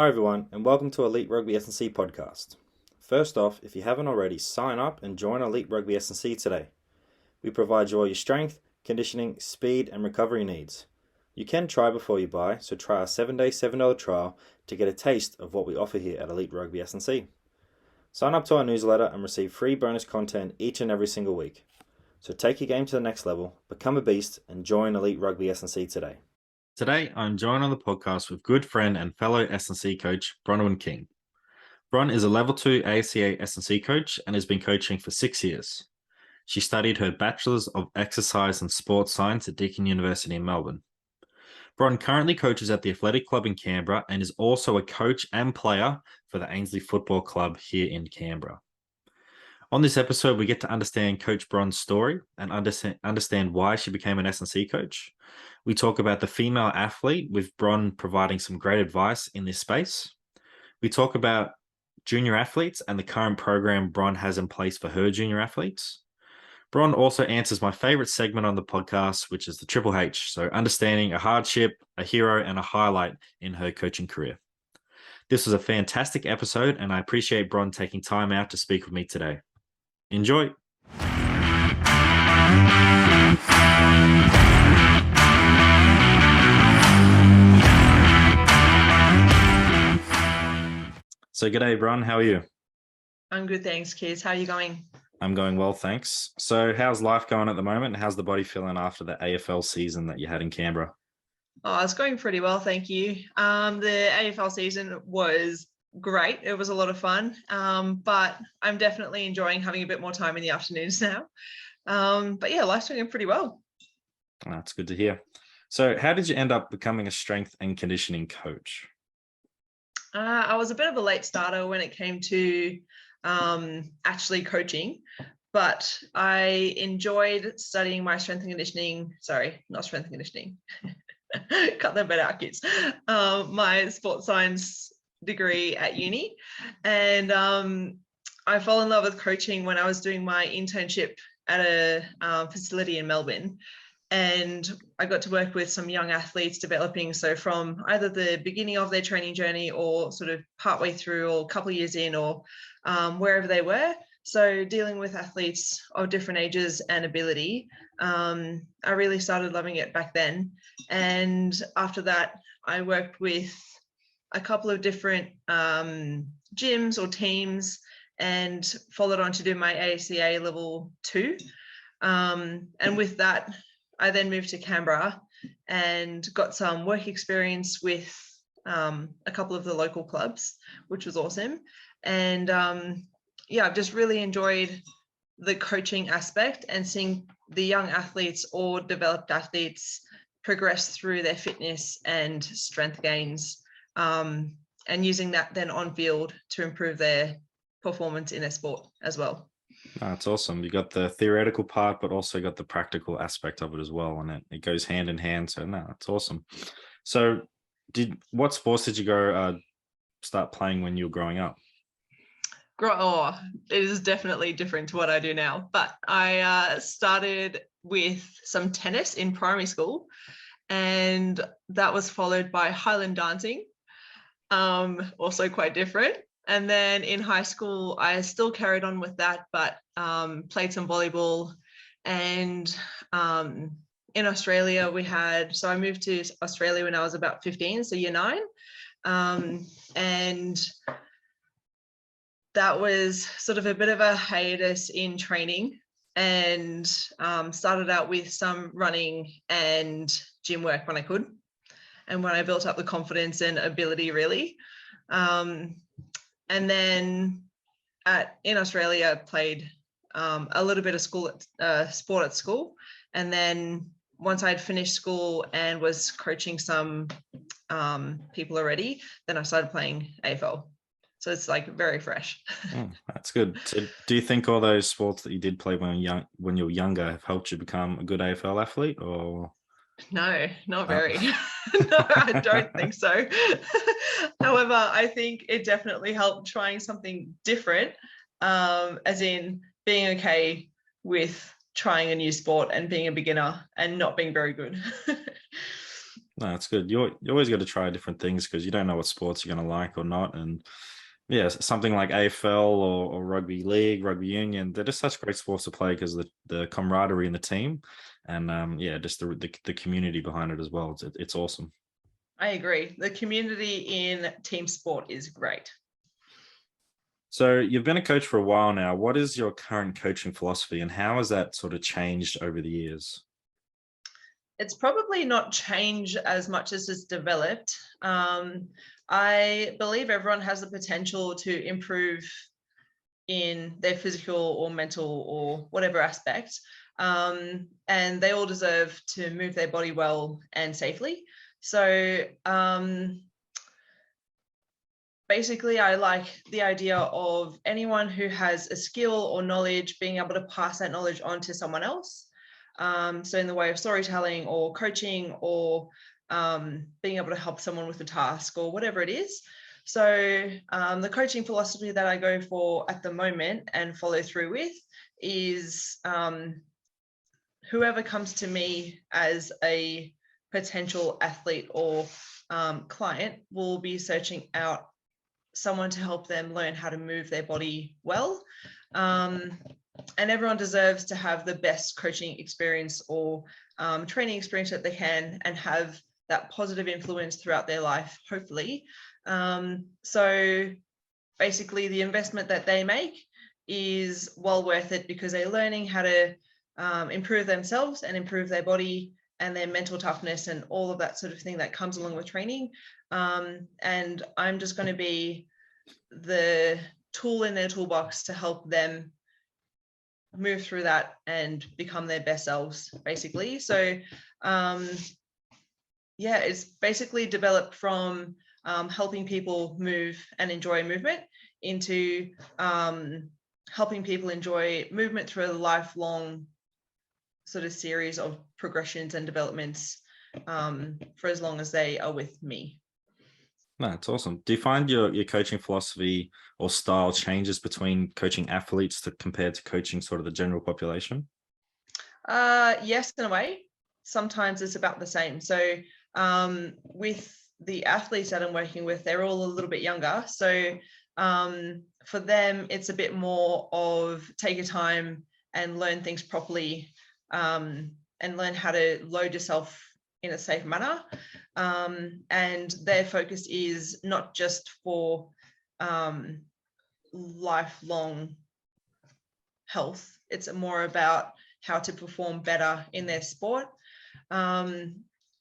Hi everyone, and welcome to Elite Rugby S&C podcast. First off, if you haven't already, sign up and join Elite Rugby S&C today. We provide you all your strength, conditioning, speed, and recovery needs. You can try before you buy, so try our 7-day $7 trial to get a taste of what we offer here at Elite Rugby S&C. Sign up to our newsletter and receive free bonus content each and every single week. So take your game to the next level, become a beast, and join Elite Rugby S&C today. Today, I'm joined on the podcast with good friend and fellow S&C coach, Bronwen King. Bron is a Level 2 ASCA S&C coach and has been coaching for 6 years. She studied her Bachelors of Exercise and Sports Science at Deakin University in Melbourne. Bron currently coaches at the Athletic Club in Canberra and is also a coach and player for the Ainsley Football Club here in Canberra. On this episode, we get to understand Coach Bron's story and understand why she became an S&C coach. We talk about the female athlete, with Bron providing some great advice in this space. We talk about junior athletes and the current program Bron has in place for her junior athletes. Bron also answers my favorite segment on the podcast, which is the Triple H, so understanding a hardship, a hero, and a highlight in her coaching career. This was a fantastic episode, and I appreciate Bron taking time out to speak with me today. Enjoy. So g'day, Bron. How are you? I'm good, thanks, Keith. How are you going? I'm going well, thanks. So how's life going at the moment? How's the body feeling after the AFL season that you had in Canberra? Oh, it's going pretty well, thank you. The AFL season was great. It was a lot of fun, but I'm definitely enjoying having a bit more time in the afternoons now. But yeah, life's going pretty well. That's good to hear. So how did you end up becoming a strength and conditioning coach? I was a bit of a late starter when it came to actually coaching, but I enjoyed studying my strength and conditioning. Sorry, not strength and conditioning. Cut that bit out, kids. My sports science degree at uni, and I fell in love with coaching when I was doing my internship at a facility in Melbourne. And I got to work with some young athletes developing, so from either the beginning of their training journey or sort of partway through or a couple of years in, or wherever they were. So dealing with athletes of different ages and ability, I really started loving it back then. And after that, I worked with a couple of different gyms or teams and followed on to do my ASCA level 2. And with that, I then moved to Canberra and got some work experience with a couple of the local clubs, which was awesome. And I've just really enjoyed the coaching aspect and seeing the young athletes or developed athletes progress through their fitness and strength gains, and using that then on field to improve their performance in their sport as well. That's awesome. You got the theoretical part, but also got the practical aspect of it as well, and it goes hand in hand. So no, that's awesome. So, what sports did you go start playing when you were growing up? It is definitely different to what I do now, but I started with some tennis in primary school, and that was followed by Highland dancing, also quite different. And then in high school, I still carried on with that, but played some volleyball. And in Australia, I moved to Australia when I was about 15, so year 9. And that was sort of a bit of a hiatus in training, and started out with some running and gym work when I could, and when I built up the confidence and ability, really. And then in Australia, played a little bit of sport at school. And then once I'd finished school and was coaching some people already, then I started playing AFL. So it's like very fresh. That's good. So do you think all those sports that you did play when you were younger have helped you become a good AFL athlete, or? No, not very. No, I don't think so. However, I think it definitely helped trying something different, as in being okay with trying a new sport and being a beginner and not being very good. No, that's good. You always got to try different things because you don't know what sports you're going to like or not. And yeah, something like AFL or rugby league, rugby union, they're just such great sports to play because the camaraderie in the team, and yeah, just the community behind it as well. It's awesome. I agree. The community in team sport is great. So you've been a coach for a while now. What is your current coaching philosophy, and how has that sort of changed over the years? It's probably not changed as much as it's developed. I believe everyone has the potential to improve in their physical or mental or whatever aspect. And they all deserve to move their body well and safely. So basically, I like the idea of anyone who has a skill or knowledge being able to pass that knowledge on to someone else. So in the way of storytelling or coaching or being able to help someone with a task or whatever it is. So the coaching philosophy that I go for at the moment and follow through with is whoever comes to me as a potential athlete or client will be searching out someone to help them learn how to move their body well. And everyone deserves to have the best coaching experience or training experience that they can and have that positive influence throughout their life, hopefully. So basically the investment that they make is well worth it because they're learning how to improve themselves and improve their body and their mental toughness and all of that sort of thing that comes along with training. And I'm just going to be the tool in their toolbox to help them move through that and become their best selves, basically. So yeah, it's basically developed from helping people move and enjoy movement into helping people enjoy movement through a lifelong sort of series of progressions and developments for as long as they are with me. No, that's awesome. Do you find your coaching philosophy or style changes between coaching athletes compared to coaching sort of the general population? Yes, in a way. Sometimes it's about the same. So with the athletes that I'm working with, they're all a little bit younger. So for them, it's a bit more of take your time and learn things properly and learn how to load yourself in a safe manner. And their focus is not just for lifelong health. It's more about how to perform better in their sport.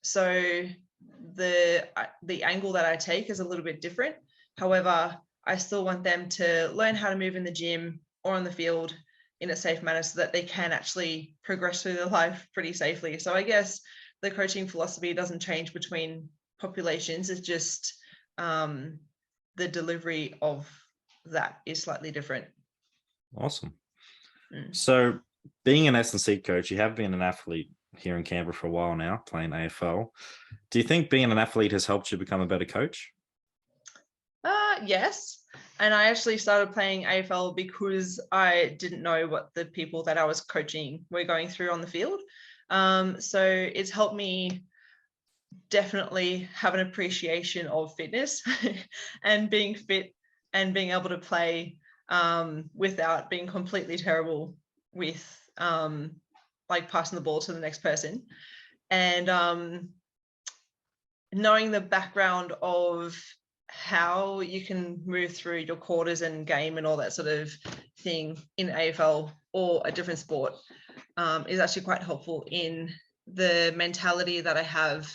So the angle that I take is a little bit different. However, I still want them to learn how to move in the gym or on the field in a safe manner so that they can actually progress through their life pretty safely. So I guess the coaching philosophy doesn't change between populations. It's just the delivery of that is slightly different. Awesome. So being an S&C coach, you have been an athlete here in Canberra for a while now, playing AFL. Do you think being an athlete has helped you become a better coach? Yes. And I actually started playing AFL because I didn't know what the people that I was coaching were going through on the field. So it's helped me definitely have an appreciation of fitness and being fit and being able to play without being completely terrible with like passing the ball to the next person. And knowing the background of how you can move through your quarters and game and all that sort of thing in AFL or a different sport is actually quite helpful in the mentality that I have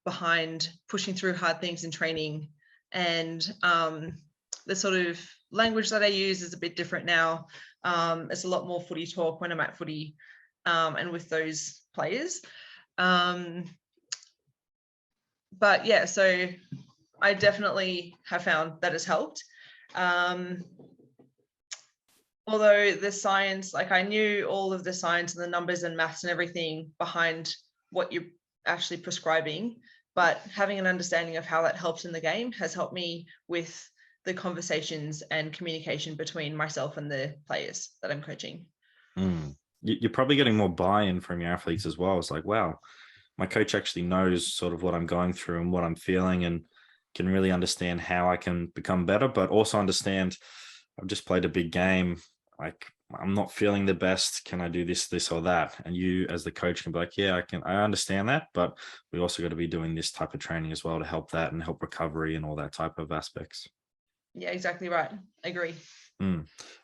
behind pushing through hard things in training. And the sort of language that I use is a bit different now. It's a lot more footy talk when I'm at footy and with those players. But yeah, so I definitely have found that has helped. Although the science, like I knew all of the science and the numbers and maths and everything behind what you're actually prescribing, but having an understanding of how that helps in the game has helped me with the conversations and communication between myself and the players that I'm coaching. You're probably getting more buy-in from your athletes as well. It's like, wow, my coach actually knows sort of what I'm going through and what I'm feeling, and can really understand how I can become better, but also understand I've just played a big game. Like, I'm not feeling the best. Can I do this, or that? And you, as the coach, can be like, yeah, I can. I understand that, but we also got to be doing this type of training as well to help that and help recovery and all that type of aspects. Yeah, exactly right. I agree.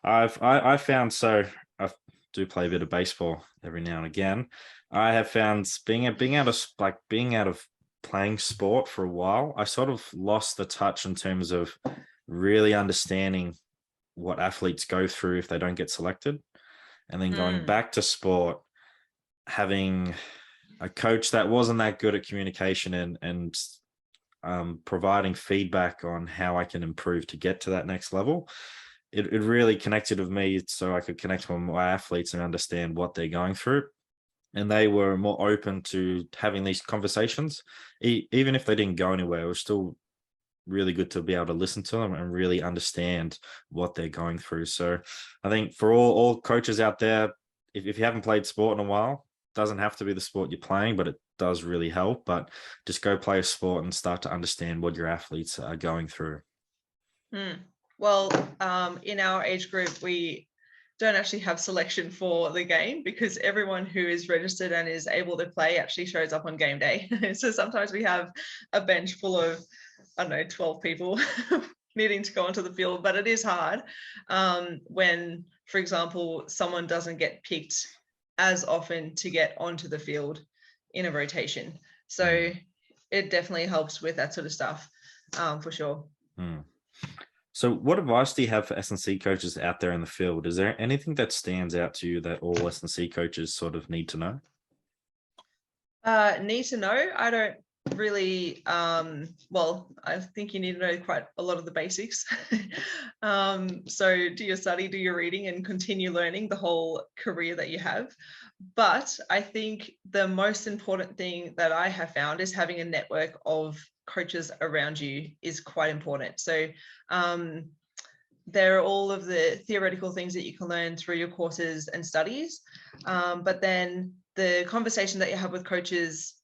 I found, so I do play a bit of baseball every now and again. I have found being out of playing sport for a while, I sort of lost the touch in terms of really understanding what athletes go through if they don't get selected, and then going back to sport, having a coach that wasn't that good at communication and providing feedback on how I can improve to get to that next level. It really connected with me, so I could connect with my athletes and understand what they're going through. And they were more open to having these conversations. Even if they didn't go anywhere, it was still really good to be able to listen to them and really understand what they're going through. So I think for all coaches out there, if you haven't played sport in a while, doesn't have to be the sport you're playing, but it does really help. But just go play a sport and start to understand what your athletes are going through. Well, in our age group, we don't actually have selection for the game because everyone who is registered and is able to play actually shows up on game day. So sometimes we have a bench full of, I don't know, 12 people needing to go onto the field, but it is hard when, for example, someone doesn't get picked as often to get onto the field in a rotation. So it definitely helps with that sort of stuff, for sure. So what advice do you have for S&C coaches out there in the field? Is there anything that stands out to you that all S&C coaches sort of need to know? Need to know? I don't really, well, I think you need to know quite a lot of the basics. So do your study, do your reading, and continue learning the whole career that you have. But I think the most important thing that I have found is having a network of coaches around you is quite important. So there are all of the theoretical things that you can learn through your courses and studies, but then the conversation that you have with coaches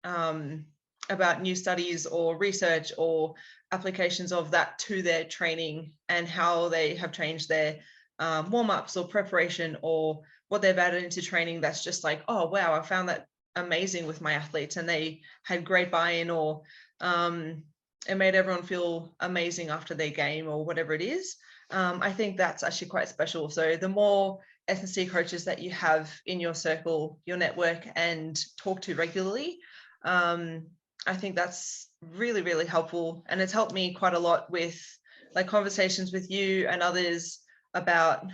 about new studies or research or applications of that to their training and how they have changed their warm-ups or preparation or what they've added into training, that's just like, oh wow, I found that amazing with my athletes and they had great buy-in, or it made everyone feel amazing after their game or whatever it is. I think that's actually quite special. So the more S&C coaches that you have in your circle, your network, and talk to regularly, I think that's really, really helpful. And it's helped me quite a lot with like conversations with you and others about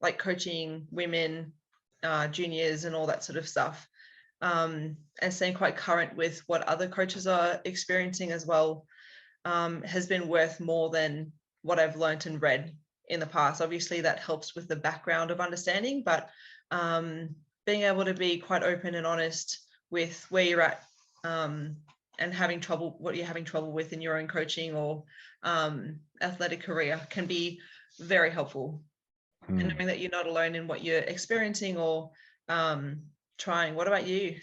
like coaching women, juniors and all that sort of stuff. And staying quite current with what other coaches are experiencing as well has been worth more than what I've learned and read in the past. Obviously that helps with the background of understanding, but being able to be quite open and honest with where you're at and having trouble, what you're having trouble with in your own coaching or athletic career can be very helpful. And knowing that you're not alone in what you're experiencing or trying. What about you?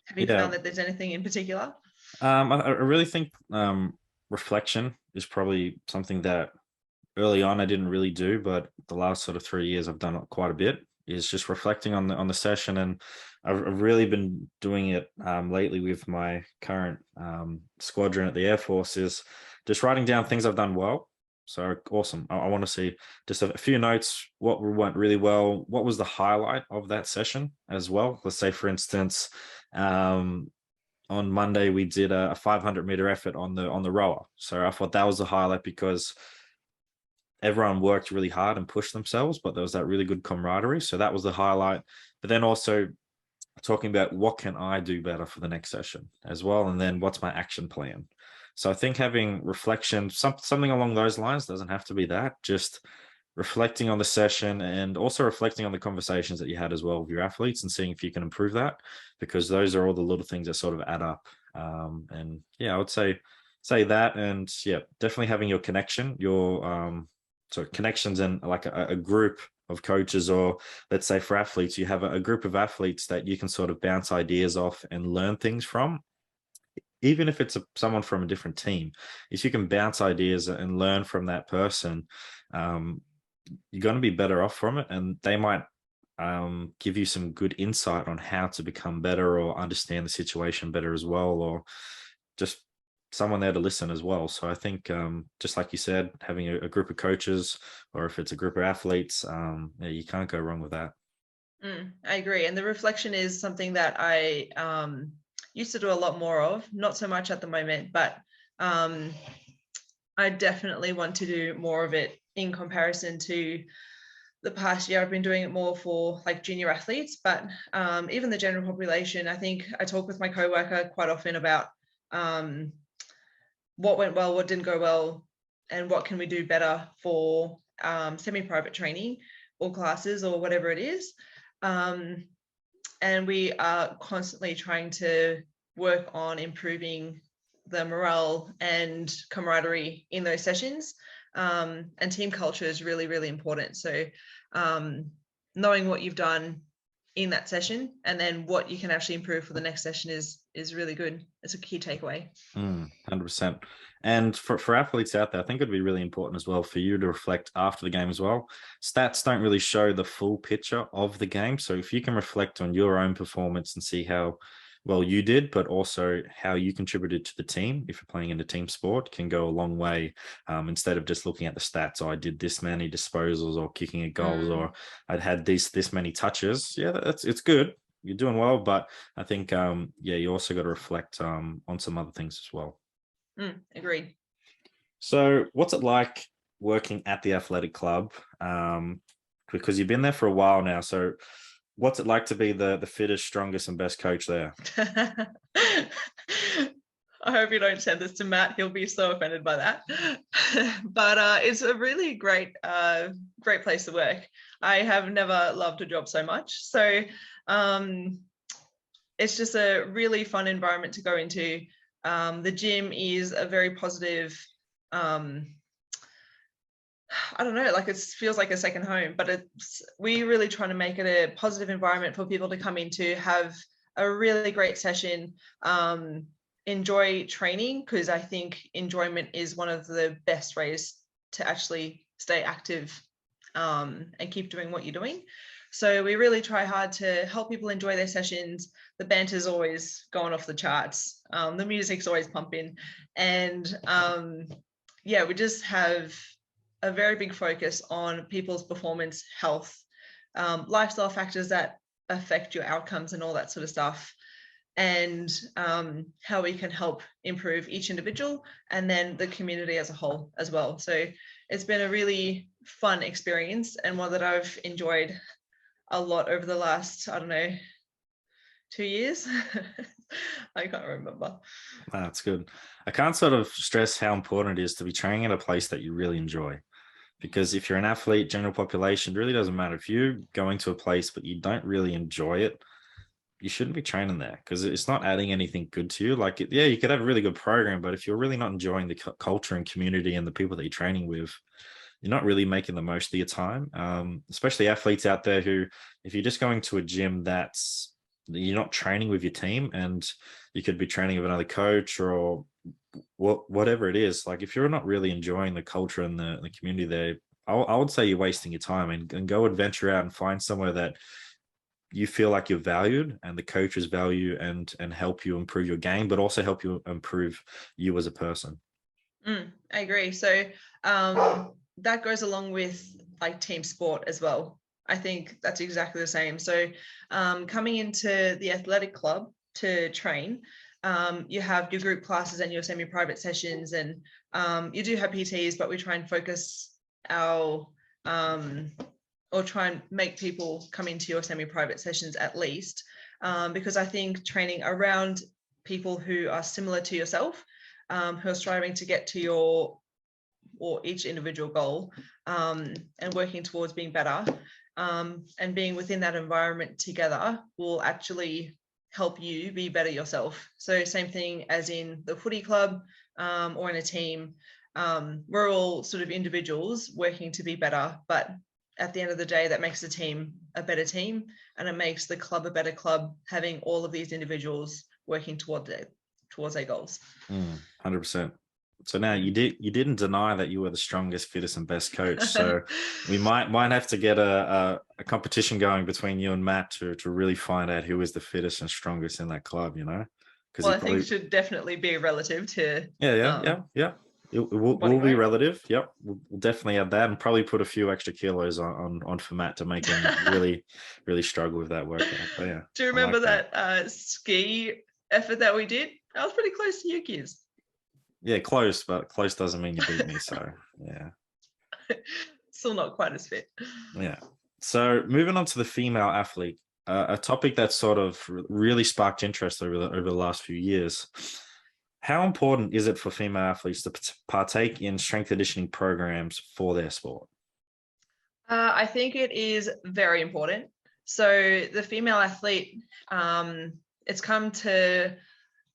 Have you found that there's anything in particular? I really think reflection is probably something that early on I didn't really do, but the last sort of 3 years I've done it quite a bit, is just reflecting on the session. And I've really been doing it lately with my current squadron at the Air Force, is just writing down things I've done well. So awesome. I want to see just a few notes, what went really well, what was the highlight of that session as well. Let's say, for instance, on Monday we did a 500-meter effort on the rower. So I thought that was the highlight because everyone worked really hard and pushed themselves, but there was that really good camaraderie. So that was the highlight. But then also talking about what can I do better for the next session as well, and then what's my action plan. So I think having reflection, something along those lines, doesn't have to be that, just reflecting on the session and also reflecting on the conversations that you had as well with your athletes and seeing if you can improve that, because those are all the little things that sort of add up. And yeah, I would say that. And yeah, definitely having your connection, your so connections and like a group of coaches, or let's say for athletes, you have a group of athletes that you can sort of bounce ideas off and learn things from, even if it's someone from a different team. If you can bounce ideas and learn from that person, you're going to be better off from it, and they might give you some good insight on how to become better or understand the situation better as well, or just someone there to listen as well. So I think, just like you said, having a group of coaches, or if it's a group of athletes, yeah, you can't go wrong with that. I agree. And the reflection is something that I used to do a lot more of, not so much at the moment, but I definitely want to do more of it in comparison to the past year. I've been doing it more for like junior athletes, but even the general population. I think I talk with my coworker quite often about what went well, what didn't go well, and what can we do better for semi-private training or classes or whatever it is. And we are constantly trying to work on improving the morale and camaraderie in those sessions. And team culture is really, really important. So knowing what you've done in that session and then what you can actually improve for the next session is really good. It's a key takeaway. 100%. And for athletes out there, I think it'd be really important as well for you to reflect after the game as well. Stats don't really show the full picture of the game. So if you can reflect on your own performance and see how well you did, but also how you contributed to the team, if you're playing in a team sport, can go a long way, instead of just looking at the stats. Oh, I did this many disposals or kicking a goals, or I'd had this many touches. Yeah, it's good. You're doing well, but I think, yeah, you also got to reflect on some other things as well. Agreed. So what's it like working at the athletic club? Because you've been there for a while now. So what's it like to be the fittest, strongest, and best coach there? I hope you don't send this to Matt. He'll be so offended by that. But it's a really great place to work. I have never loved a job so much. So it's just a really fun environment to go into. The gym is a very positive, I don't know, like it feels like a second home, but we really trying to make it a positive environment for people to come into, have a really great session, enjoy training, because I think enjoyment is one of the best ways to actually stay active and keep doing what you're doing. So we really try hard to help people enjoy their sessions. The banter's always going off the charts. The music's always pumping. And yeah, we just have a very big focus on people's performance, health, lifestyle factors that affect your outcomes and all that sort of stuff, and how we can help improve each individual and then the community as a whole as well. So it's been a really fun experience, and one that I've enjoyed a lot over the last, I don't know, 2 years. I can't remember. That's good. I can't sort of stress how important it is to be training at a place that you really enjoy. Because if you're an athlete, general population, it really doesn't matter. If you're going to a place but you don't really enjoy it, you shouldn't be training there, because it's not adding anything good to you. Like, yeah, you could have a really good program, but if you're really not enjoying the culture and community and the people that you're training with, you're not really making the most of your time. Especially athletes out there who, if you're just going to a gym that's, you're not training with your team, and you could be training with another coach or whatever it is. Like, if you're not really enjoying the culture and the community there, I would say you're wasting your time, and go adventure out and find somewhere that you feel like you're valued and the coaches value and help you improve your game, but also help you improve you as a person. I agree. So that goes along with like team sport as well. I think that's exactly the same. So coming into the athletic club to train, you have your group classes and your semi-private sessions, and you do have PTs, but we try and focus our or try and make people come into your semi-private sessions at least, because I think training around people who are similar to yourself, who are striving to get to your or each individual goal, and working towards being better, and being within that environment together will actually help you be better yourself. So same thing as in the footy club, or in a team, we're all sort of individuals working to be better, but at the end of the day, that makes the team a better team, and it makes the club a better club, having all of these individuals working towards their goals. 100%. So now you didn't deny that you were the strongest, fittest, and best coach. So we might have to get a competition going between you and Matt to really find out who is the fittest and strongest in that club. Because well, I think it should definitely be relative to. Yeah. It will be relative. Yep, we'll definitely add that, and probably put a few extra kilos on for Matt to make him really struggle with that workout. But yeah. Do you remember that ski effort that we did? I was pretty close to you kids. Yeah, close, but close doesn't mean you beat me. So yeah. Still not quite as fit. Yeah. So moving on to the female athlete, a topic that sort of really sparked interest over the last few years. How important is it for female athletes to partake in strength conditioning programs for their sport? I think it is very important. So the female athlete, it's come to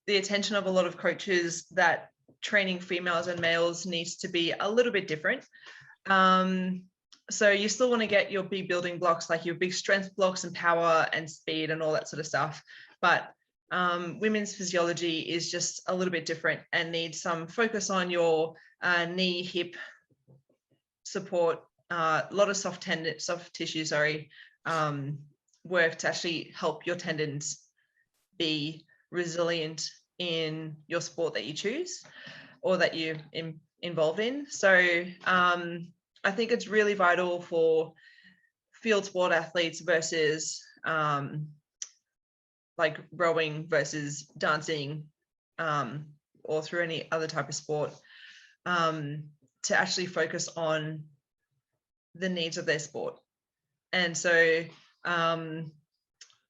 the attention of a lot of coaches that training females and males needs to be a little bit different. So you still want to get your big building blocks, like your big strength blocks and power and speed and all that sort of stuff. But women's physiology is just a little bit different and needs some focus on your knee, hip support, a lot of soft tissue, work to actually help your tendons be resilient in your sport that you choose or that you're involved in. So I think it's really vital for field sport athletes versus like rowing versus dancing or through any other type of sport to actually focus on the needs of their sport. And so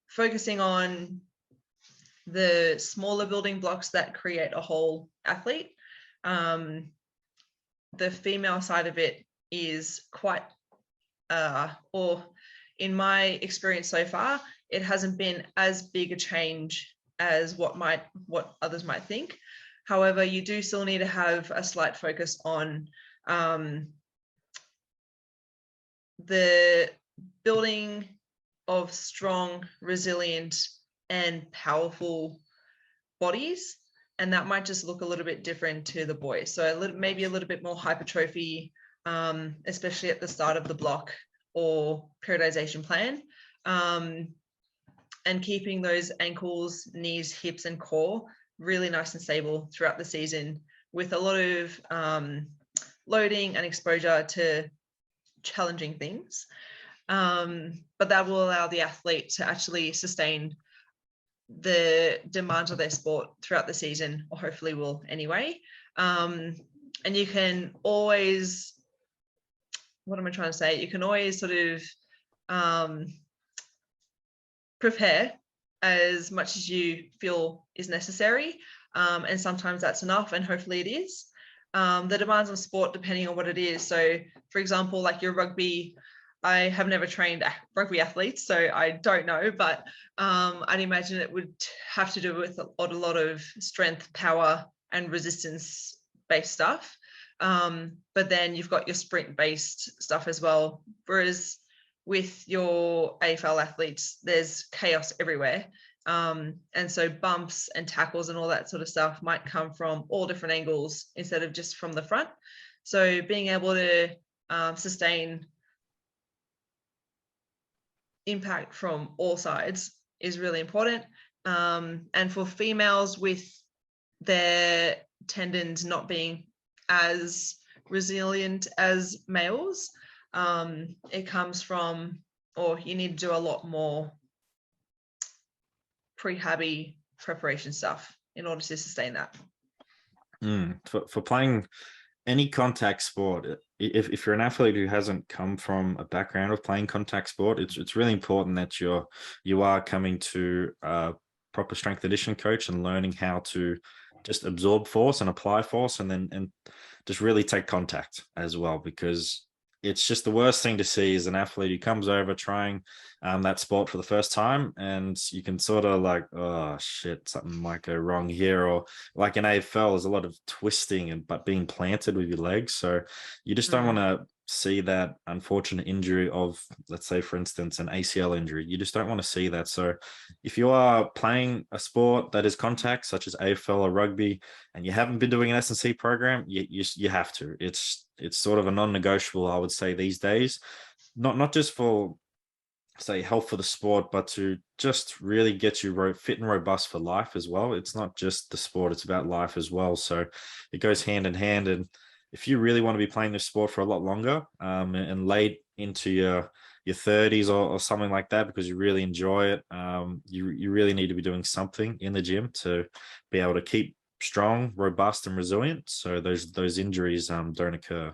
focusing on the smaller building blocks that create a whole athlete. The female side of it is quite, or in my experience so far, it hasn't been as big a change as what others might think. However, you do still need to have a slight focus on the building of strong, resilient, and powerful bodies, and that might just look a little bit different to the boys. So maybe a little bit more hypertrophy, especially at the start of the block or periodization plan, and keeping those ankles, knees, hips, and core really nice and stable throughout the season with a lot of loading and exposure to challenging things. But that will allow the athlete to actually sustain the demands of their sport throughout the season, or hopefully will anyway. And you can always, what am I trying to say? You can always sort of prepare as much as you feel is necessary. And sometimes that's enough, and hopefully it is. The demands of sport, depending on what it is. So for example, like your rugby, I have never trained rugby athletes, so I don't know, but I'd imagine it would have to do with a lot of strength, power, and resistance-based stuff. But then you've got your sprint-based stuff as well. Whereas with your AFL athletes, there's chaos everywhere. And so bumps and tackles and all that sort of stuff might come from all different angles instead of just from the front. So being able to sustain impact from all sides is really important. And for females with their tendons not being as resilient as males, it comes from, or you need to do a lot more pre-habby preparation stuff in order to sustain that. For playing any contact sport, if you're an athlete who hasn't come from a background of playing contact sport, it's really important that you are coming to a proper strength conditioning coach and learning how to just absorb force and apply force, and just really take contact as well, because it's just the worst thing to see is an athlete who comes over trying that sport for the first time, and you can sort of like, oh shit, something might go wrong here. Or like in AFL, there's a lot of twisting but being planted with your legs. So you just don't want to see that unfortunate injury of, let's say, for instance, an ACL injury. You just don't want to see that. So if you are playing a sport that is contact, such as AFL or rugby, and you haven't been doing an S&C program, you have to. It's sort of a non-negotiable, I would say, these days. Not just for, say, health for the sport, but to just really get you fit and robust for life as well. It's not just the sport, it's about life as well. So it goes hand in hand. And if you really want to be playing this sport for a lot longer, and late into your 30s or something like that, because you really enjoy it, you really need to be doing something in the gym to be able to keep strong, robust, and resilient, so those injuries don't occur.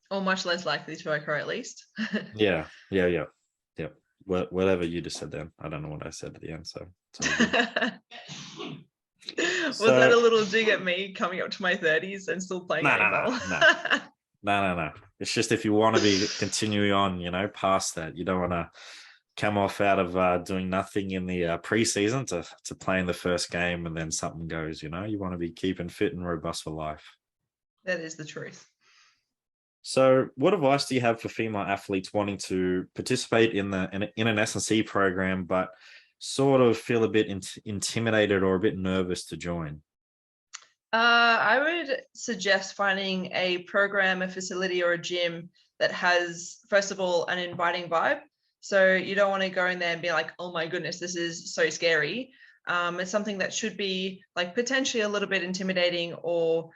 Or much less likely to occur, at least. Yeah. Whatever you just said then. I don't know what I said at the end, so Was that a so little dig at me coming up to my 30s and still playing AFL? no. It's just, if you want to be continuing on, past that, you don't want to come off out of doing nothing in the preseason to playing the first game and then something goes. You want to be keeping fit and robust for life. That is the truth. So, what advice do you have for female athletes wanting to participate in an S&C program, but sort of feel a bit intimidated or a bit nervous to join? I would suggest finding a program, a facility, or a gym that has, first of all, an inviting vibe. So you don't want to go in there and be like, oh my goodness, this is so scary. It's something that should be like potentially a little bit intimidating or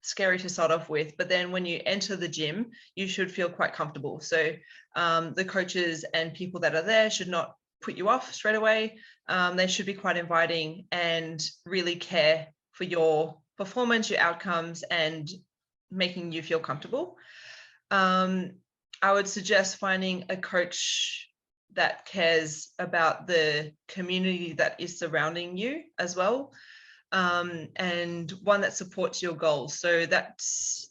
scary to start off with. But then when you enter the gym, you should feel quite comfortable. So the coaches and people that are there should not put you off straight away. They should be quite inviting and really care for your performance, your outcomes, and making you feel comfortable. I would suggest finding a coach that cares about the community that is surrounding you as well, and one that supports your goals. So that's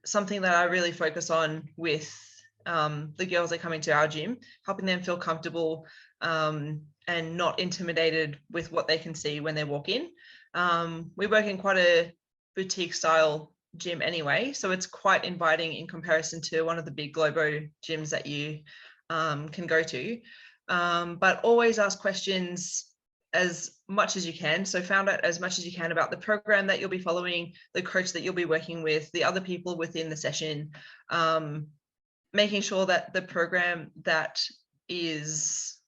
something that I really focus on with the girls that come into our gym, helping them feel comfortable and not intimidated with what they can see when they walk in. We work in quite a boutique style gym anyway, so it's quite inviting in comparison to one of the big Globo gyms that you can go to. But always ask questions as much as you can. So find out as much as you can about the program that you'll be following, the coach that you'll be working with, the other people within the session, making sure that the program that is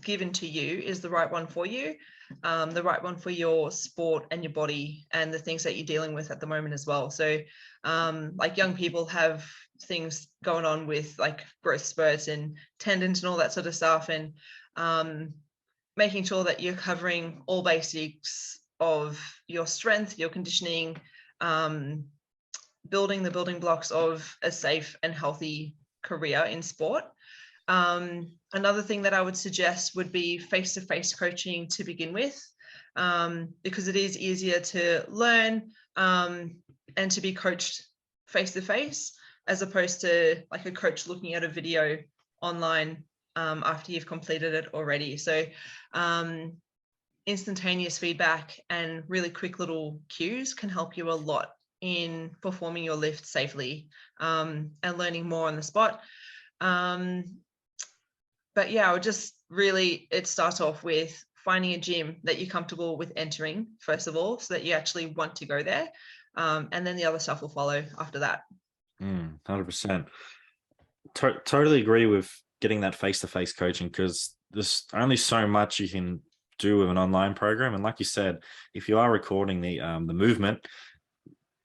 given to you is the right one for you, the right one for your sport and your body and the things that you're dealing with at the moment as well. So like young people have things going on with like growth spurts and tendons and all that sort of stuff, and making sure that you're covering all basics of your strength, your conditioning, building the building blocks of a safe and healthy career in sport. Another thing that I would suggest would be face-to-face coaching to begin with, because it is easier to learn and to be coached face-to-face as opposed to like a coach looking at a video online after you've completed it already. So instantaneous feedback and really quick little cues can help you a lot in performing your lift safely and learning more on the spot. But yeah, I would just really, it starts off with finding a gym that you're comfortable with entering, first of all, so that you actually want to go there. And then the other stuff will follow after that. 100%. Totally agree with getting that face-to-face coaching, because there's only so much you can do with an online program. And like you said, if you are recording the movement,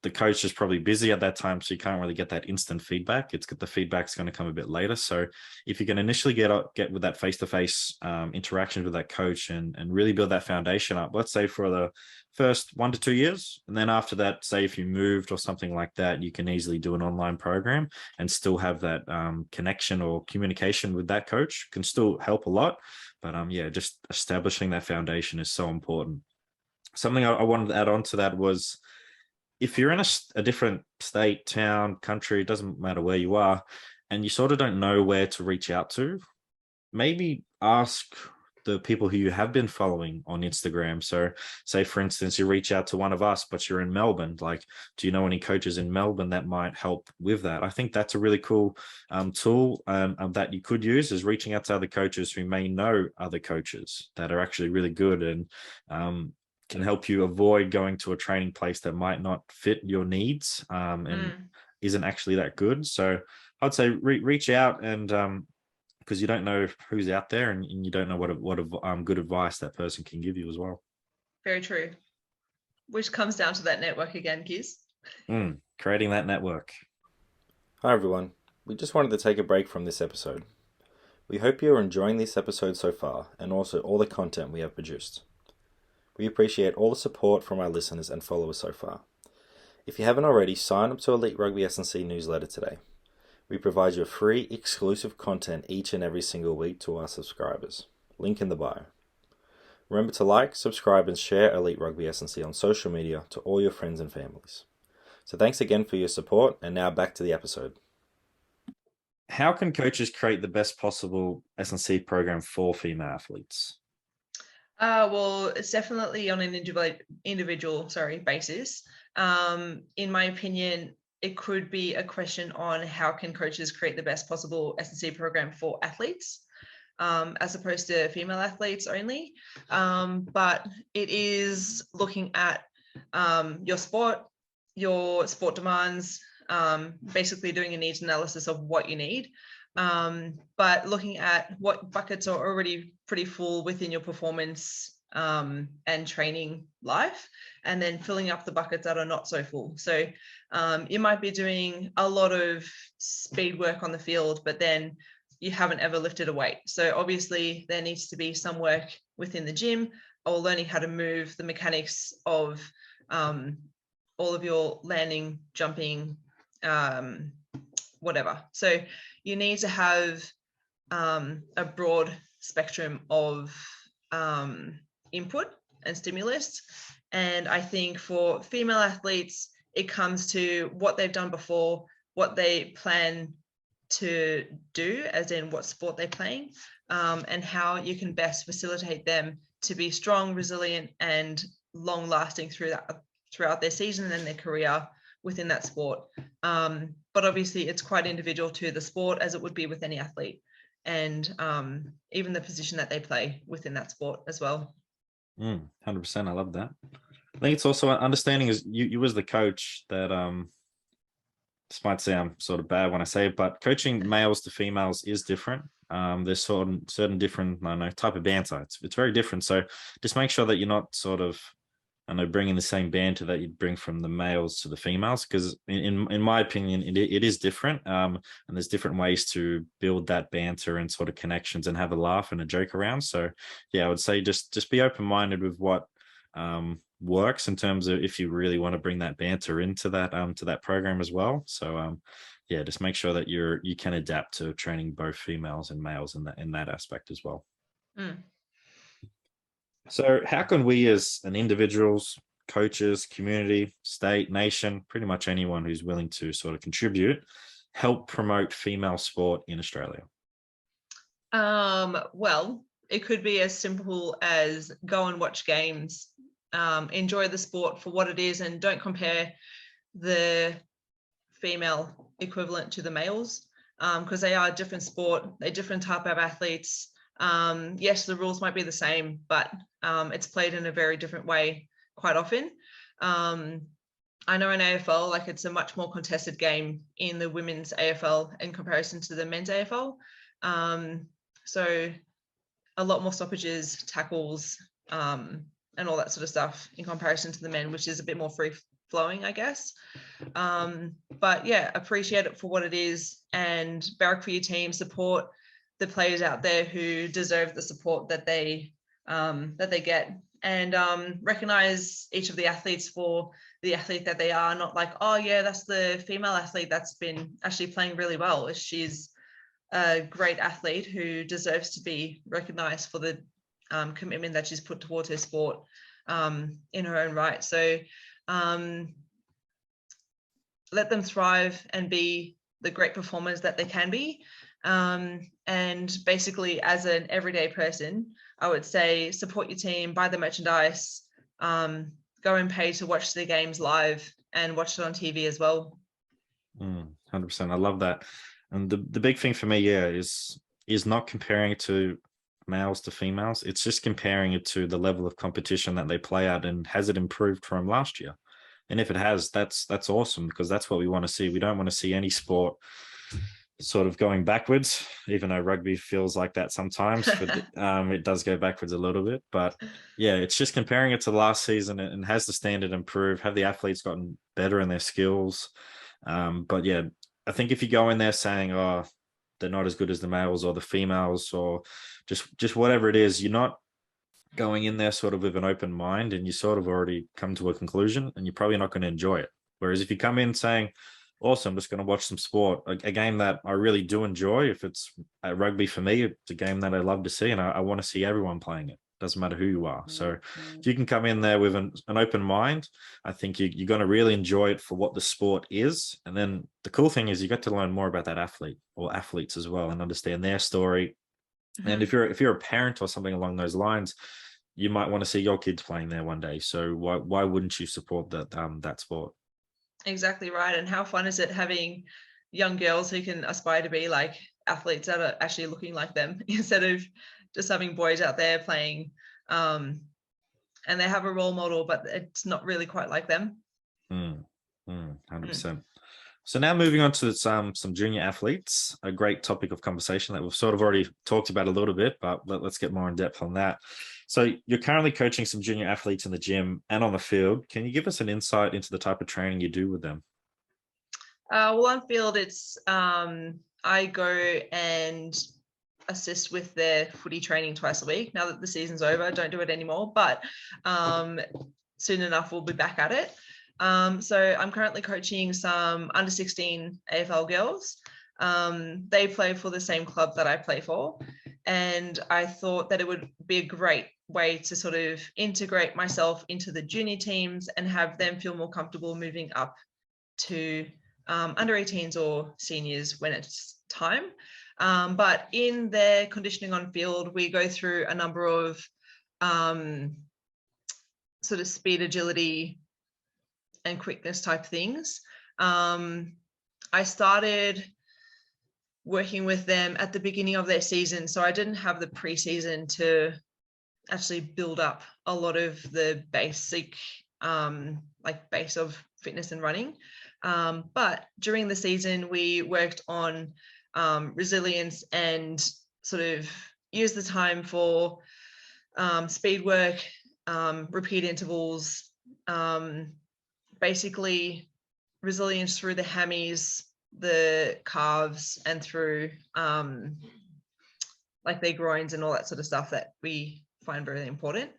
the coach is probably busy at that time, so you can't really get that instant feedback. The feedback's going to come a bit later. So if you can initially get with that face-to-face interaction with that coach and really build that foundation up, let's say for the first 1 to 2 years, and then after that, say if you moved or something like that, you can easily do an online program and still have that connection or communication with that coach. Can still help a lot, but yeah, just establishing that foundation is so important. Something I wanted to add on to that was, if you're in a different state, town, country, it doesn't matter where you are, and you sort of don't know where to reach out to, maybe ask the people who you have been following on Instagram. So say, for instance, you reach out to one of us, but you're in Melbourne. Like, do you know any coaches in Melbourne that might help with that? I think that's a really cool tool that you could use, is reaching out to other coaches who may know other coaches that are actually really good and can help you avoid going to a training place that might not fit your needs and isn't actually that good. So I'd say reach out, and because you don't know who's out there, and you don't know what good advice that person can give you as well. Very true. Which comes down to that network again, Giz. Creating that network. Hi everyone. We just wanted to take a break from this episode. We hope you are enjoying this episode so far, and also all the content we have produced. We appreciate all the support from our listeners and followers so far. If you haven't already, sign up to Elite Rugby SandC newsletter today. We provide you free, exclusive content each and every single week to our subscribers. Link in the bio. Remember to like, subscribe, and share Elite Rugby SandC on social media to all your friends and families. So thanks again for your support, and now back to the episode. How can coaches create the best possible S&C program for female athletes? Well, it's definitely on an individual basis. In my opinion, it could be a question on how can coaches create the best possible S&C program for athletes, as opposed to female athletes only. But it is looking at your sport demands, basically doing a needs analysis of what you need. But looking at what buckets are already pretty full within your performance and training life, and then filling up the buckets that are not so full. So you might be doing a lot of speed work on the field, but then you haven't ever lifted a weight. So obviously there needs to be some work within the gym, or learning how to move the mechanics of all of your landing, jumping, whatever. So you need to have a broad spectrum of input and stimulus. And I think for female athletes, it comes to what they've done before, what they plan to do, as in what sport they're playing, and how you can best facilitate them to be strong, resilient, and long lasting throughout their season and their career within that sport. But obviously it's quite individual to the sport, as it would be with any athlete, and even the position that they play within that sport as well. 100%. I love that. I think it's also understanding, is you as the coach, that this might sound sort of bad when I say it, but coaching males to females is different. There's certain different, type of banter. It's very different. So just make sure that you're not sort of, bringing the same banter that you'd bring from the males to the females, because in my opinion, it is different. And there's different ways to build that banter and sort of connections and have a laugh and a joke around. So yeah, I would say just be open-minded with what works, in terms of if you really want to bring that banter into that program as well. So yeah, just make sure that you can adapt to training both females and males in that aspect as well. So how can we, as individuals, coaches, community, state, nation, pretty much anyone who's willing to sort of contribute, help promote female sport in Australia? Well, it could be as simple as go and watch games, enjoy the sport for what it is, and don't compare the female equivalent to the males, because they are a different sport, they're different type of athletes. Yes, the rules might be the same, but it's played in a very different way quite often. I know in AFL, like, it's a much more contested game in the women's AFL in comparison to the men's AFL. So a lot more stoppages, tackles, and all that sort of stuff in comparison to the men, which is a bit more free flowing, I guess. But yeah, appreciate it for what it is, and barrack for your team, support the players out there who deserve the support that they get, and recognize each of the athletes for the athlete that they are. Not like, oh yeah, that's the female athlete that's been actually playing really well. She's a great athlete who deserves to be recognized for the commitment that she's put towards her sport in her own right. So let them thrive and be the great performers that they can be. And basically, as an everyday person, I would say support your team, buy the merchandise, go and pay to watch the games live and watch it on TV as well. 100%. I love that. And the big thing for me, yeah, is not comparing it to males to females. It's just comparing it to the level of competition that they play at, and has it improved from last year? And if it has, that's awesome, because that's what we want to see. We don't want to see any sport sort of going backwards, even though rugby feels like that sometimes. But it does go backwards a little bit. But yeah, it's just comparing it to last season, and has the standard improved? Have the athletes gotten better in their skills? But yeah, I think if you go in there saying, oh, they're not as good as the males or the females, or just whatever it is, you're not going in there sort of with an open mind, and you sort of already come to a conclusion, and you're probably not going to enjoy it. Whereas if you come in saying, awesome, I'm just going to watch some sport, a game that I really do enjoy. If it's rugby for me, it's a game that I love to see, and I want to see everyone playing it. Doesn't matter who you are. So if you can come in there with an open mind, I think you're going to really enjoy it for what the sport is. And then the cool thing is you get to learn more about that athlete or athletes as well, and understand their story. And if you're a parent or something along those lines, you might want to see your kids playing there one day. So why wouldn't you support that sport? Exactly right. And how fun is it having young girls who can aspire to be like athletes that are actually looking like them, instead of just having boys out there playing, and they have a role model, but it's not really quite like them. 100%. So now moving on to some junior athletes, a great topic of conversation that we've sort of already talked about a little bit, but let's get more in depth on that. So you're currently coaching some junior athletes in the gym and on the field. Can you give us an insight into the type of training you do with them? Well, on field, it's I go and assist with their footy training twice a week. Now that the season's over, I don't do it anymore, but soon enough we'll be back at it. So I'm currently coaching some under 16 AFL girls. They play for the same club that I play for, and I thought that it would be a great way to sort of integrate myself into the junior teams and have them feel more comfortable moving up to under 18s or seniors when it's time. But in their conditioning on field, we go through a number of sort of speed, agility, and quickness type things. I started working with them at the beginning of their season, so I didn't have the preseason to actually build up a lot of the basic base of fitness and running. But during the season, we worked on resilience and sort of used the time for speed work, repeat intervals, basically resilience through the hammies, the calves, and through like their groins and all that sort of stuff that we find very important.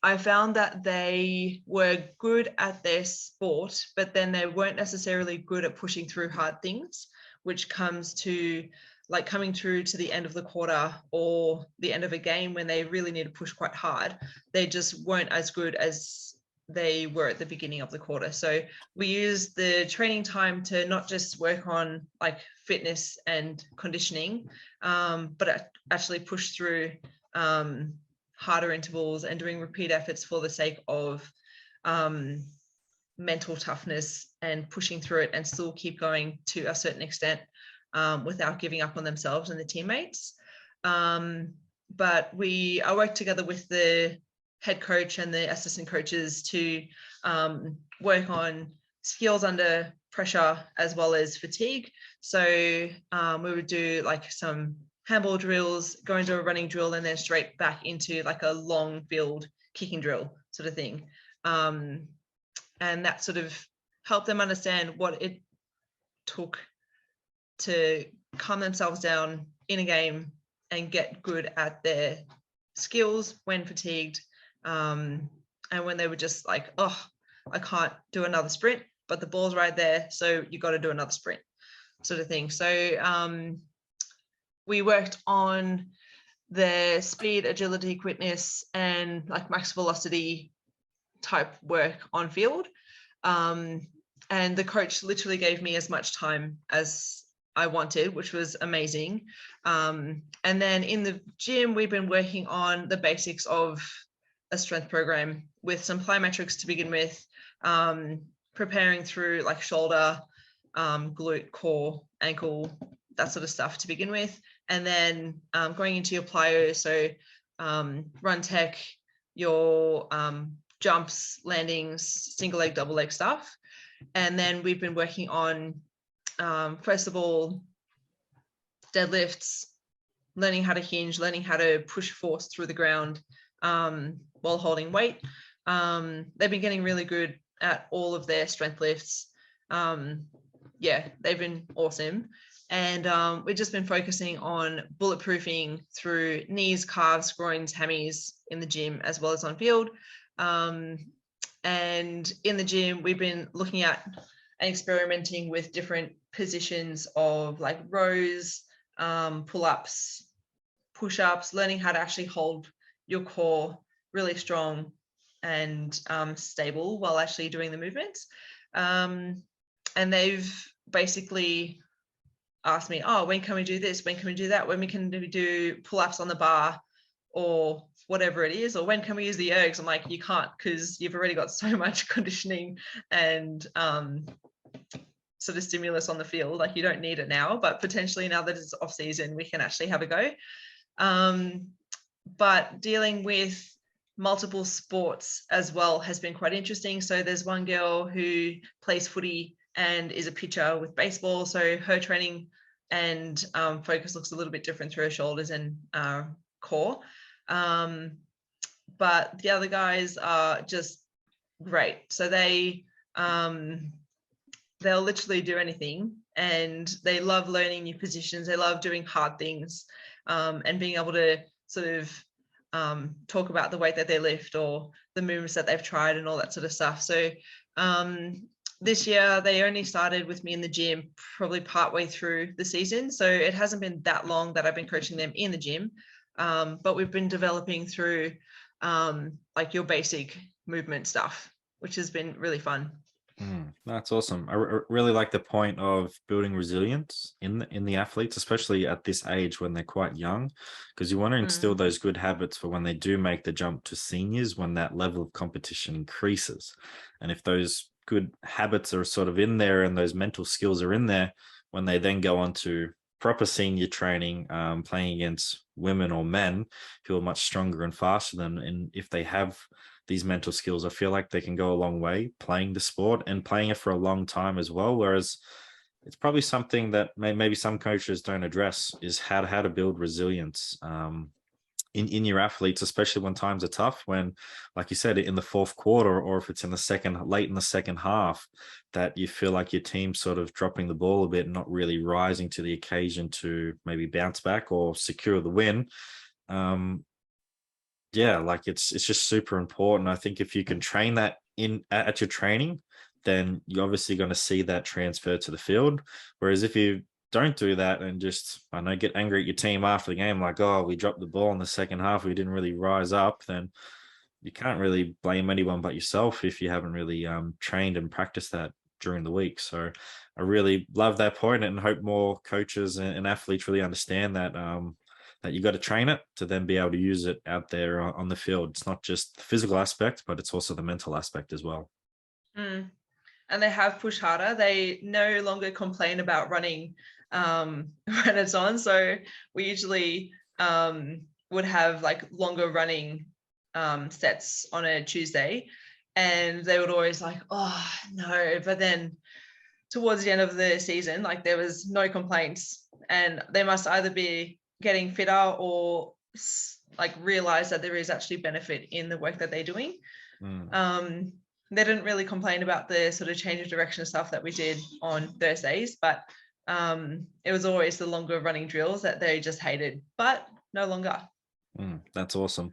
I found that they were good at their sport, but then they weren't necessarily good at pushing through hard things, which comes to like coming through to the end of the quarter or the end of a game when they really need to push quite hard. They just weren't as good as they were at the beginning of the quarter. So we used the training time to not just work on like fitness and conditioning, but actually push through harder intervals and doing repeat efforts for the sake of mental toughness and pushing through it and still keep going to a certain extent without giving up on themselves and the teammates. But I worked together with the head coach and the assistant coaches to work on skills under pressure as well as fatigue. So we would do like some handball drills, go into a running drill, and then straight back into like a long field kicking drill sort of thing. And that sort of helped them understand what it took to calm themselves down in a game and get good at their skills when fatigued. And when they were just like, oh, I can't do another sprint, but the ball's right there, so you got to do another sprint sort of thing. So we worked on the speed, agility, quickness, and like max velocity type work on field. And the coach literally gave me as much time as I wanted, which was amazing. And then in the gym, we've been working on the basics of a strength program with some plyometrics to begin with, preparing through like shoulder, glute, core, ankle, that sort of stuff to begin with. And then going into your plyo, so run tech, your jumps, landings, single leg, double leg stuff. And then we've been working on, first of all, deadlifts, learning how to hinge, learning how to push force through the ground while holding weight. They've been getting really good at all of their strength lifts. Yeah, they've been awesome. And we've just been focusing on bulletproofing through knees, calves, groins, hammies in the gym, as well as on field. And in the gym, we've been looking at and experimenting with different positions of like rows, pull-ups, push-ups, learning how to actually hold your core really strong and stable while actually doing the movements. And they've basically asked me, oh, when can we do this? When can we do that? When we can do pull-ups on the bar or whatever it is, or when can we use the ergs? I'm like, you can't, because you've already got so much conditioning and sort of stimulus on the field. Like, you don't need it now, but potentially now that it's off season, we can actually have a go. But dealing with multiple sports as well has been quite interesting. So there's one girl who plays footy and is a pitcher with baseball. So her training and focus looks a little bit different through her shoulders and core. But the other guys are just great. So they'll literally do anything, and they love learning new positions. They love doing hard things, and being able to sort of talk about the weight that they lift or the movements that they've tried and all that sort of stuff. So this year they only started with me in the gym probably partway through the season. So it hasn't been that long that I've been coaching them in the gym. But we've been developing through like your basic movement stuff, which has been really fun. That's awesome. I really like the point of building resilience in the athletes, especially at this age when they're quite young, because you want to instill those good habits for when they do make the jump to seniors, when that level of competition increases. And if those good habits are sort of in there and those mental skills are in there, when they then go on to proper senior training, playing against women or men who are much stronger and faster than, and if they have these mental skills, I feel like they can go a long way playing the sport and playing it for a long time as well. Whereas it's probably something that maybe some coaches don't address, is how to build resilience in your athletes, especially when times are tough, when, like you said, in the fourth quarter, or if it's in the late in the second half, that you feel like your team's sort of dropping the ball a bit and not really rising to the occasion to maybe bounce back or secure the win. Yeah, like it's just super important. I think if you can train that at your training, then you're obviously going to see that transfer to the field. Whereas if you don't do that and just, I know, get angry at your team after the game, like, oh, we dropped the ball in the second half, we didn't really rise up, then you can't really blame anyone but yourself if you haven't really trained and practiced that during the week. So I really love that point and hope more coaches and athletes really understand that that you got to train it to then be able to use it out there on the field. It's not just the physical aspect, but it's also the mental aspect as well. And they have pushed harder. They no longer complain about running when it's on. So we usually would have like longer running sets on a Tuesday, and they would always like, oh no. But then towards the end of the season, like, there was no complaints, and they must either be getting fitter or like realize that there is actually benefit in the work that they're doing. They didn't really complain about the sort of change of direction stuff that we did on Thursdays, but it was always the longer running drills that they just hated, but no longer. That's awesome.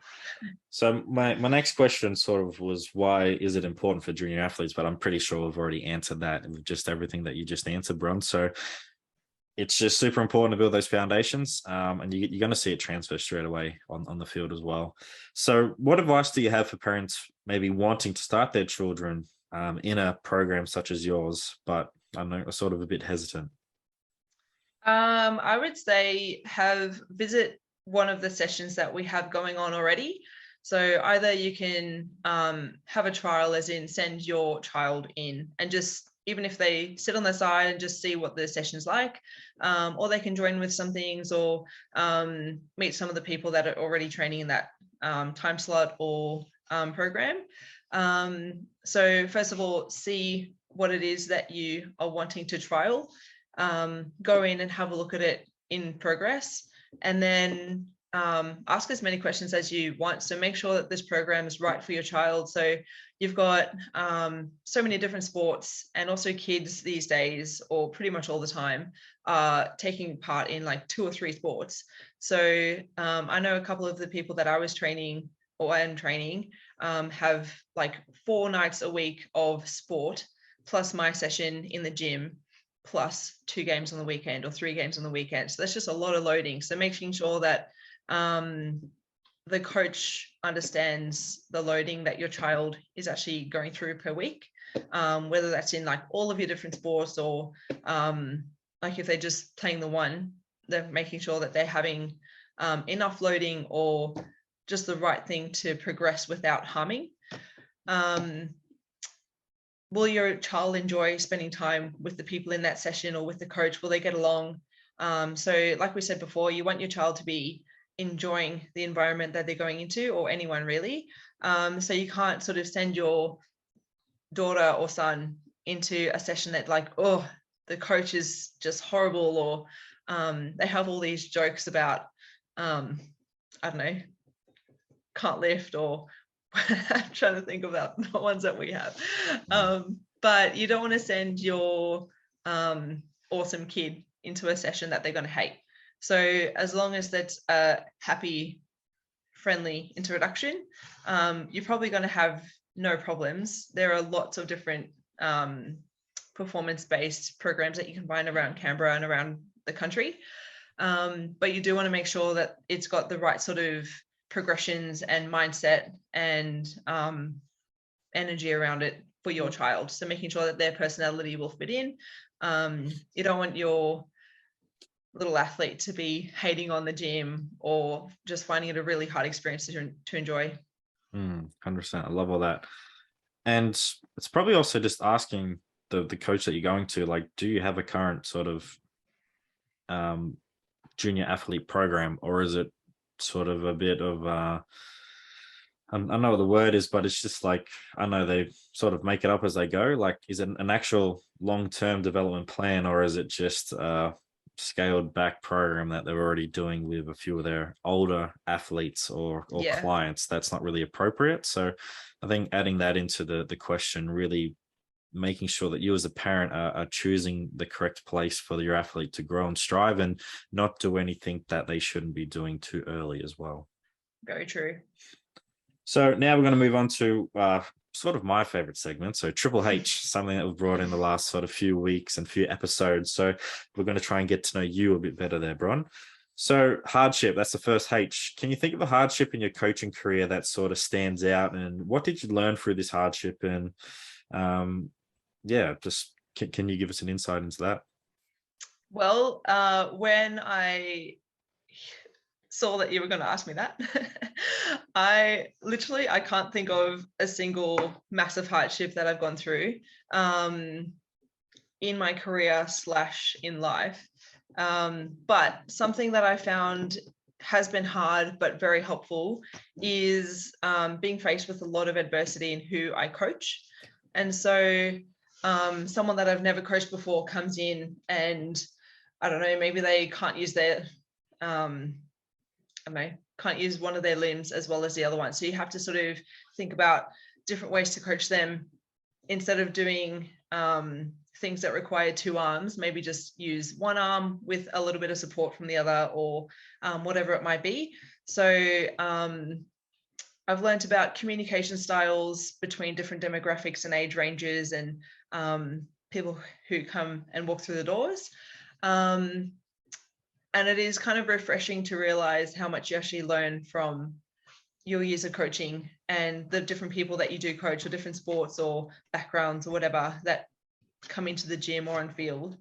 So my next question sort of was, why is it important for junior athletes? But I'm pretty sure we've already answered that with just everything that you just answered, Bron. So it's just super important to build those foundations, and you're going to see it transfer straight away on the field as well. So what advice do you have for parents maybe wanting to start their children in a program such as yours, but I know are sort of a bit hesitant? I would say visit one of the sessions that we have going on already. So either you can have a trial, as in send your child in and just, even if they sit on the side and just see what the session's like, or they can join with some things, or meet some of the people that are already training in that time slot or program. So first of all, see what it is that you are wanting to trial. Go in and have a look at it in progress, and then ask as many questions as you want. So make sure that this program is right for your child. So you've got so many different sports, and also kids these days, or pretty much all the time, are taking part in like 2 or 3 sports. So I know a couple of the people that I was training or am training have like 4 nights a week of sport, plus my session in the gym, plus 2 games on the weekend or 3 games on the weekend. So that's just a lot of loading. So making sure that the coach understands the loading that your child is actually going through per week, whether that's in like all of your different sports, or like if they're just playing the one, they're making sure that they're having enough loading or just the right thing to progress without harming. Will your child enjoy spending time with the people in that session or with the coach? Will they get along? So like we said before, you want your child to be enjoying the environment that they're going into, or anyone really. So you can't sort of send your daughter or son into a session that like, oh, the coach is just horrible, or they have all these jokes about, I don't know, can't lift, or I'm trying to think about the ones that we have. But you don't want to send your awesome kid into a session that they're going to hate. So as long as that's a happy, friendly introduction, you're probably going to have no problems. There are lots of different performance-based programs that you can find around Canberra and around the country. But you do want to make sure that it's got the right sort of progressions and mindset and energy around it for your child. So making sure that their personality will fit in. You don't want your little athlete to be hating on the gym or just finding it a really hard experience to enjoy. 100%. I love all that. And it's probably also just asking the coach that you're going to, like, do you have a current sort of junior athlete program, or is it sort of a bit of I don't know what the word is, but it's just like, I know they sort of make it up as they go. Like, is it an actual long-term development plan, or is it just a scaled back program that they're already doing with a few of their older athletes or clients? That's not really appropriate. So I think adding that into the question, really making sure that you as a parent are choosing the correct place for your athlete to grow and strive, and not do anything that they shouldn't be doing too early as well. Very true. So now we're going to move on to sort of my favorite segment. So Triple H, something that we've brought in the last sort of few weeks and few episodes. So we're going to try and get to know you a bit better there, Bron. So hardship, that's the first H. Can you think of a hardship in your coaching career that sort of stands out, and what did you learn through this hardship? And just can you give us an insight into that? Well, when I saw that you were going to ask me that, I can't think of a single massive hardship that I've gone through in my career / in life. But something that I found has been hard but very helpful is being faced with a lot of adversity in who I coach. And so someone that I've never coached before comes in, and I don't know, maybe they can't use their can't use one of their limbs as well as the other one. So you have to sort of think about different ways to coach them. Instead of doing things that require 2 arms, maybe just use 1 arm with a little bit of support from the other, or whatever it might be. So I've learned about communication styles between different demographics and age ranges, and people who come and walk through the doors. And it is kind of refreshing to realize how much you actually learn from your years of coaching, and the different people that you do coach, or different sports or backgrounds or whatever that come into the gym or on field.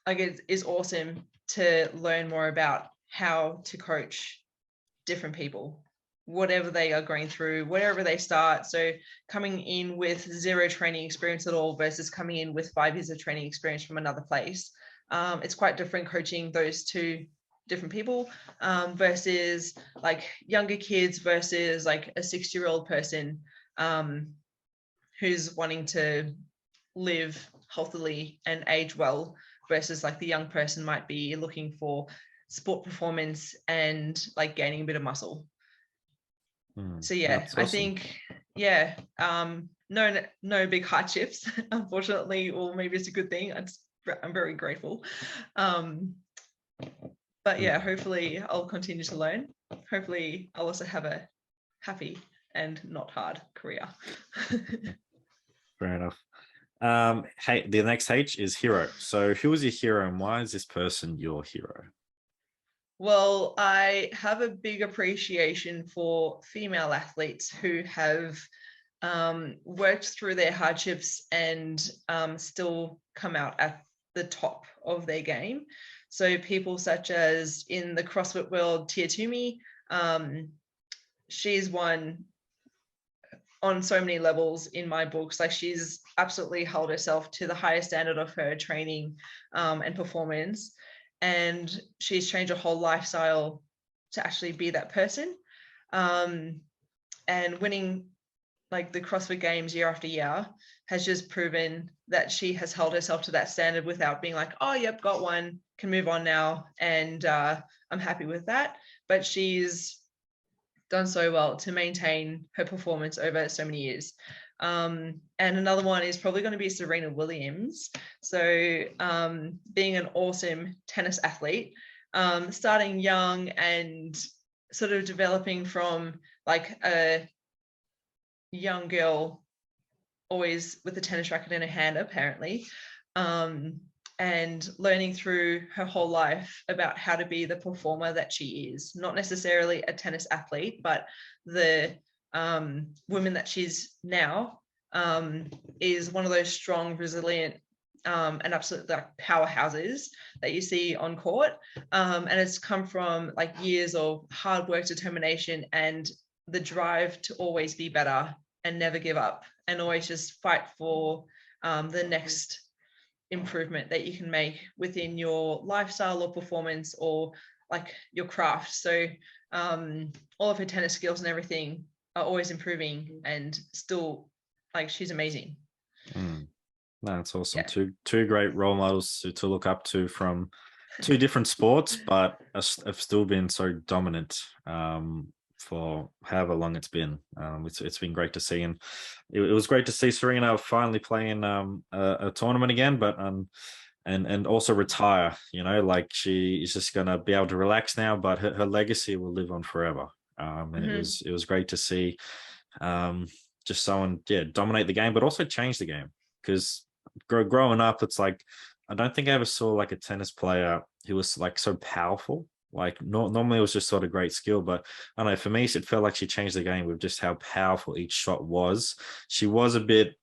like it is awesome to learn more about how to coach different people, whatever they are going through, wherever they start. So coming in with zero training experience at all versus coming in with 5 years of training experience from another place. It's quite different coaching those two different people versus like younger kids versus like a 60-year-old person who's wanting to live healthily and age well versus like the young person might be looking for sport performance and like gaining a bit of muscle. So yeah, That's awesome. I think no big hardships, unfortunately, or maybe it's a good thing. I'm very grateful. But yeah, hopefully I'll continue to learn. Hopefully I'll also have a happy and not hard career. Fair enough. Hey, the next H is hero. So who is your hero and why is this person your hero? Well, I have a big appreciation for female athletes who have worked through their hardships and still come out at the top of their game. So people such as in the CrossFit world, Tia Toomey, she's won on so many levels in my books. Like she's absolutely held herself to the highest standard of her training and performance. And she's changed her whole lifestyle to actually be that person. And winning like the CrossFit Games year after year has just proven that she has held herself to that standard without being like, oh, yep, got one, can move on now. And I'm happy with that. But she's done so well to maintain her performance over so many years. And another one is probably going to be Serena Williams. So being an awesome tennis athlete, starting young and sort of developing from like a young girl, always with a tennis racket in her hand, apparently, and learning through her whole life about how to be the performer that she is, not necessarily a tennis athlete, but the woman that she's now is one of those strong, resilient, and absolute like powerhouses that you see on court. And it's come from like years of hard work, determination, and the drive to always be better and never give up and always just fight for the next improvement that you can make within your lifestyle or performance or like your craft. So all of her tennis skills and everything are always improving and still like she's amazing. No, that's awesome. Yeah. Two great role models to look up to from two different sports, but have still been so dominant for however long it's been. It's been great to see, and it was great to see Serena finally play in a tournament again, but and also retire. You know, like she is just gonna be able to relax now, but her legacy will live on forever. And it was great to see just someone dominate the game, but also change the game. Because growing up, it's like I don't think I ever saw like a tennis player who was like so powerful. Like normally it was just sort of great skill, but I don't know, for me it felt like she changed the game with just how powerful each shot was. She was a bit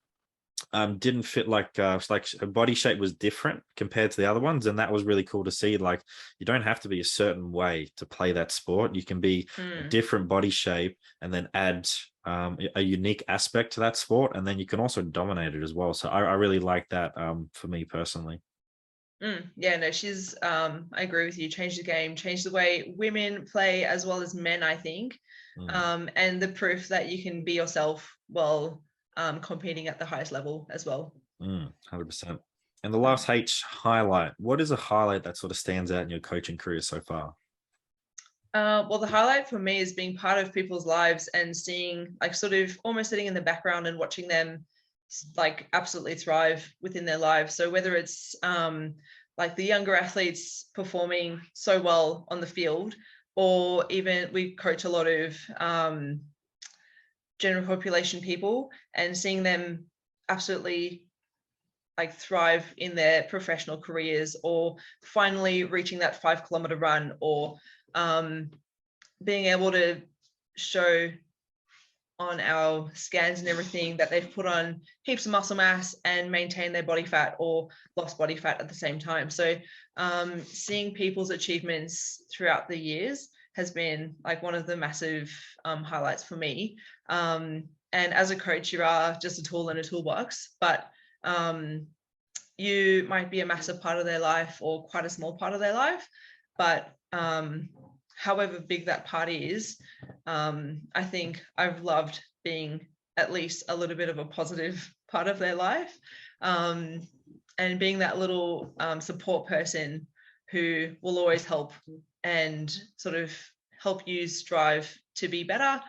didn't fit like her body shape was different compared to the other ones, and that was really cool to see. Like you don't have to be a certain way to play that sport. You can be a different body shape and then add a unique aspect to that sport, and then you can also dominate it as well. So I really like that for me personally. Yeah, no, she's I agree with you, changed the game, changed the way women play as well as men, I think. And the proof that you can be yourself while competing at the highest level as well. 100%. And the last H, highlight. What is a highlight that sort of stands out in your coaching career so far? Well, the highlight for me is being part of people's lives and seeing, like, sort of almost sitting in the background and watching them like absolutely thrive within their lives. So whether it's like the younger athletes performing so well on the field, or even we coach a lot of general population people and seeing them absolutely like thrive in their professional careers, or finally reaching that 5-kilometer run, or being able to show on our scans and everything that they've put on heaps of muscle mass and maintained their body fat or lost body fat at the same time. So seeing people's achievements throughout the years has been like one of the massive highlights for me. And as a coach, you are just a tool in a toolbox, but you might be a massive part of their life or quite a small part of their life, but however big that part is, I think I've loved being at least a little bit of a positive part of their life, and being that little support person who will always help and sort of help you strive to be better.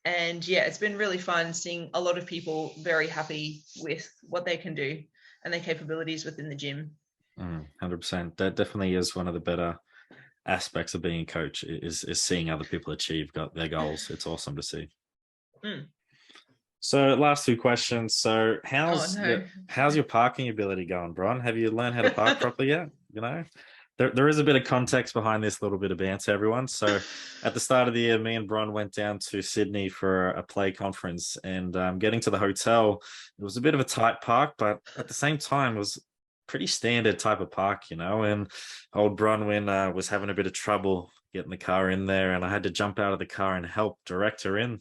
And yeah, it's been really fun seeing a lot of people very happy with what they can do and their capabilities within the gym. 100%. That definitely is one of the better aspects of being a coach, is seeing other people achieve their goals. It's awesome to see. So last two questions. So how's your parking ability going, Bron? Have you learned how to park properly yet? You know, there is a bit of context behind this little bit of banter, everyone. So at the start of the year, me and Bron went down to Sydney for a play conference, and getting to the hotel, it was a bit of a tight park, but at the same time, it was pretty standard type of park, you know. And old Bronwen was having a bit of trouble getting the car in there, and I had to jump out of the car and help direct her in.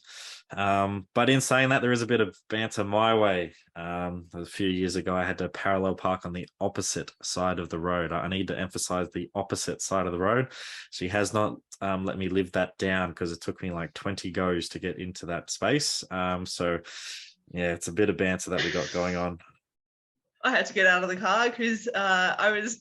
But in saying that, there is a bit of banter my way. A few years ago, I had to parallel park on the opposite side of the road. I need to emphasize the opposite side of the road. She has not let me live that down, because it took me like 20 goes to get into that space. So yeah, it's a bit of banter that we got going on. I had to get out of the car because I was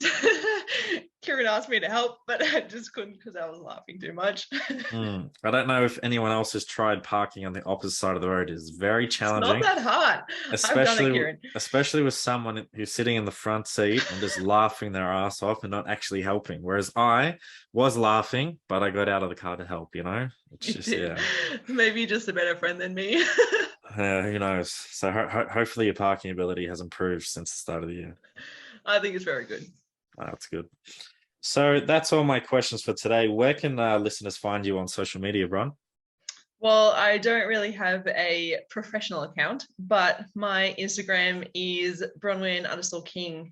Kieran asked me to help, but I just couldn't because I was laughing too much. I don't know if anyone else has tried parking on the opposite side of the road. It's very challenging. It's not that hard. I've done it, Kieran. Especially with someone who's sitting in the front seat and just laughing their ass off and not actually helping. Whereas I was laughing, but I got out of the car to help, you know? It's just, yeah. Maybe just a better friend than me. Who knows? So hopefully your parking ability has improved since the start of the year. I think it's very good. Oh, that's good. So that's all my questions for today. Where can listeners find you on social media, Bron? Well, I don't really have a professional account, but my Instagram is Bronwen_King,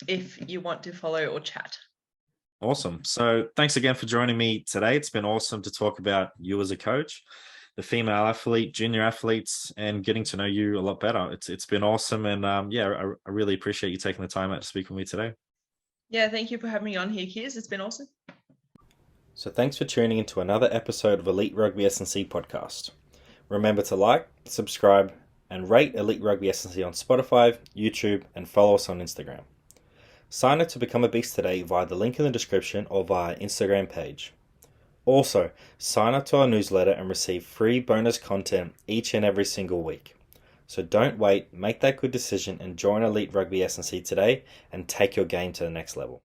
if you want to follow or chat. Awesome. So thanks again for joining me today. It's been awesome to talk about you as a coach, the female athlete, junior athletes, and getting to know you a lot better. It's been awesome. And I really appreciate you taking the time out to speak with me today. Yeah, thank you for having me on here, Kiers. It's been awesome. So thanks for tuning into another episode of Elite Rugby SandC podcast. Remember to like, subscribe, and rate Elite Rugby SandC on Spotify, YouTube, and follow us on Instagram. Sign up to become a beast today via the link in the description or via Instagram page. Also, sign up to our newsletter and receive free bonus content each and every single week. So don't wait, make that good decision and join Elite Rugby SandC today and take your game to the next level.